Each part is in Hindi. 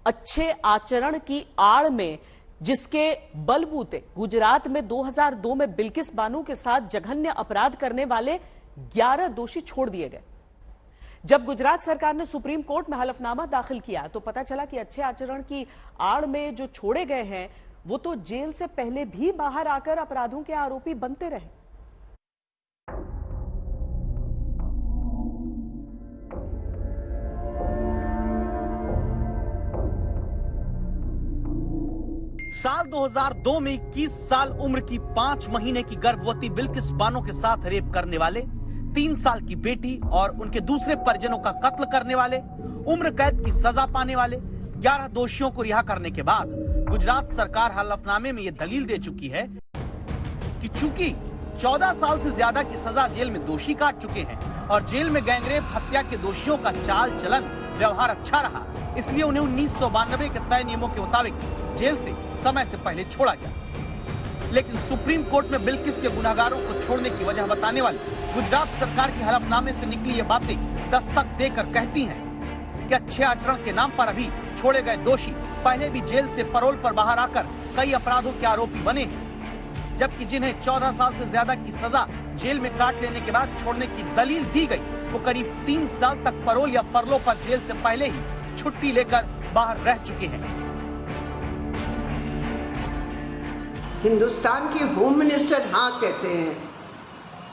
अच्छे आचरण की आड़ में जिसके बलबूते गुजरात में 2002 में बिल्किस बानो के साथ जघन्य अपराध करने वाले 11 दोषी छोड़ दिए गए। जब गुजरात सरकार ने सुप्रीम कोर्ट में हलफनामा दाखिल किया तो पता चला कि अच्छे आचरण की आड़ में जो छोड़े गए हैं वो तो जेल से पहले भी बाहर आकर अपराधों के आरोपी बनते रहे। साल 2002 में 21 साल उम्र की 5 महीने की गर्भवती बिल्किस बानो के साथ रेप करने वाले, 3 साल की बेटी और उनके दूसरे परिजनों का कत्ल करने वाले, उम्र कैद की सजा पाने वाले 11 दोषियों को रिहा करने के बाद गुजरात सरकार हलफनामे में ये दलील दे चुकी है कि चूंकि 14 साल से ज्यादा की सजा जेल में दोषी काट चुके हैं और जेल में गैंगरेप हत्या के दोषियों का चाल चलन व्यवहार अच्छा रहा, इसलिए उन्हें 1992 के तय नियमों के मुताबिक जेल से समय से पहले छोड़ा गया। लेकिन सुप्रीम कोर्ट में बिल्किस के गुनहगारों को छोड़ने की वजह बताने वाली गुजरात सरकार के हलफनामे से निकली ये बातें दस्तक देकर कहती हैं कि अच्छे आचरण के नाम पर अभी छोड़े गए दोषी पहले भी जेल से पैरोल पर बाहर आकर कई अपराधों के आरोपी बने हैं, जबकि जिन्हें 14 साल से ज्यादा की सजा जेल में काट लेने के बाद छोड़ने की दलील दी गई वो करीब 3 साल तक पैरोल या फरलो पर जेल से पहले ही छुट्टी लेकर बाहर रह चुके हैं। हिंदुस्तान के होम मिनिस्टर हाँ कहते हैं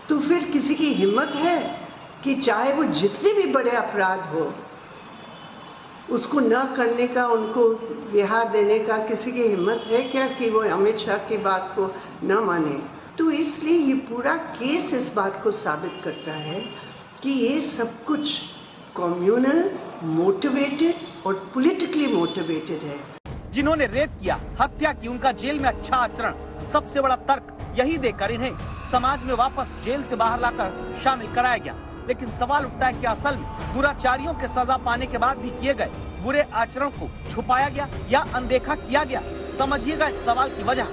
तो फिर किसी की हिम्मत है कि चाहे वो जितने भी बड़े अपराध हो उसको न करने का, उनको रिहा देने का किसी की हिम्मत है क्या कि वो अमित शाह की बात को न माने? तो इसलिए ये पूरा केस इस बात को साबित करता है कि ये सब कुछ कम्युनल मोटिवेटेड और पॉलिटिकली मोटिवेटेड है। जिन्होंने रेप किया, हत्या की, उनका जेल में अच्छा आचरण सबसे बड़ा तर्क यही देकर इन्हें समाज में वापस जेल से बाहर लाकर शामिल कराया गया। लेकिन सवाल उठता है कि असल में दुराचारियों के सजा पाने के बाद भी किए गए बुरे आचरण को छुपाया गया या अनदेखा किया गया? समझिएगा इस सवाल की वजह।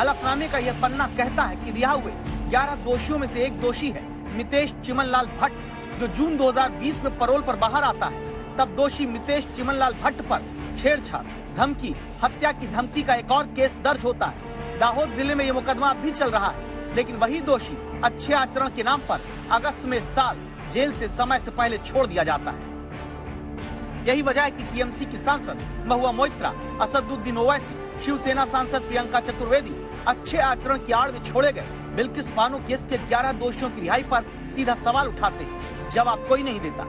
हलफनामे का यह पन्ना कहता है कि रिहा हुए 11 दोषियों में से एक दोषी है मितेश चिमनलाल भट्ट, जो जून 2020 में पैरोल पर बाहर आता है। तब दोषी मितेश चिमनलाल भट्ट पर छेड़छाड़, धमकी, हत्या की धमकी का एक और केस दर्ज होता है। दाहोद जिले में ये मुकदमा अब भी चल रहा है, लेकिन वही दोषी अच्छे आचरण के नाम पर अगस्त में इस साल जेल से समय से पहले छोड़ दिया जाता है। यही वजह है कि टीएमसी की सांसद महुआ मोइत्रा, असदुद्दीन ओवैसी, शिवसेना सांसद प्रियंका चतुर्वेदी अच्छे आचरण की आड़ में छोड़े गए बिल्किस बानो केस के 11 दोषियों की रिहाई पर सीधा सवाल उठाते हैं, जवाब कोई नहीं देता।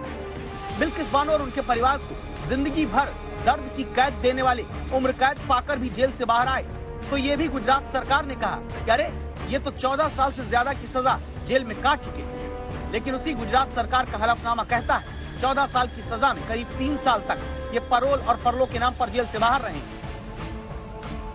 बिल्किस बानो और उनके परिवार को जिंदगी भर दर्द की कैद देने वाले उम्र कैद पाकर भी जेल से बाहर आए तो ये भी गुजरात सरकार ने कहा कि अरे ये तो 14 साल से ज्यादा की सजा जेल में काट चुके हैं। लेकिन उसी गुजरात सरकार का हलफनामा कहता है 14 साल की सजा में करीब 3 साल तक ये पैरोल और फरलो के नाम पर जेल से बाहर रहे।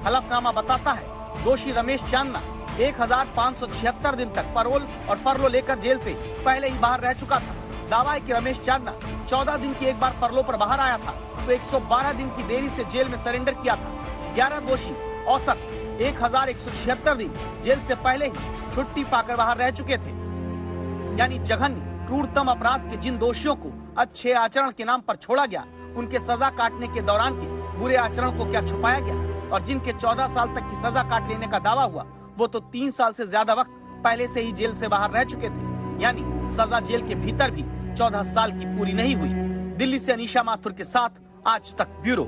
हलफनामा बताता है दोषी रमेश चांदना 1576 दिन तक पैरोल और फरलो लेकर जेल से पहले ही बाहर रह चुका था। दावा है कि रमेश चांदना 14 दिन की एक बार फरलो पर बाहर आया था तो 112 दिन की देरी से जेल में सरेंडर किया था। 11 दोषी औसत 1176 दिन जेल से पहले ही छुट्टी पाकर बाहर रह चुके थे। यानी जघन्य क्रूरतम अपराध के जिन दोषियों को अच्छे आचरण के नाम पर छोड़ा गया, उनके सजा काटने के दौरान के बुरे आचरण को क्या छुपाया गया? और जिनके 14 साल तक की सजा काट लेने का दावा हुआ वो तो 3 साल से ज्यादा वक्त पहले से ही जेल से बाहर रह चुके थे। यानी सजा जेल के भीतर भी 14 साल की पूरी नहीं हुई। दिल्ली से अनीशा माथुर के साथ आज तक ब्यूरो।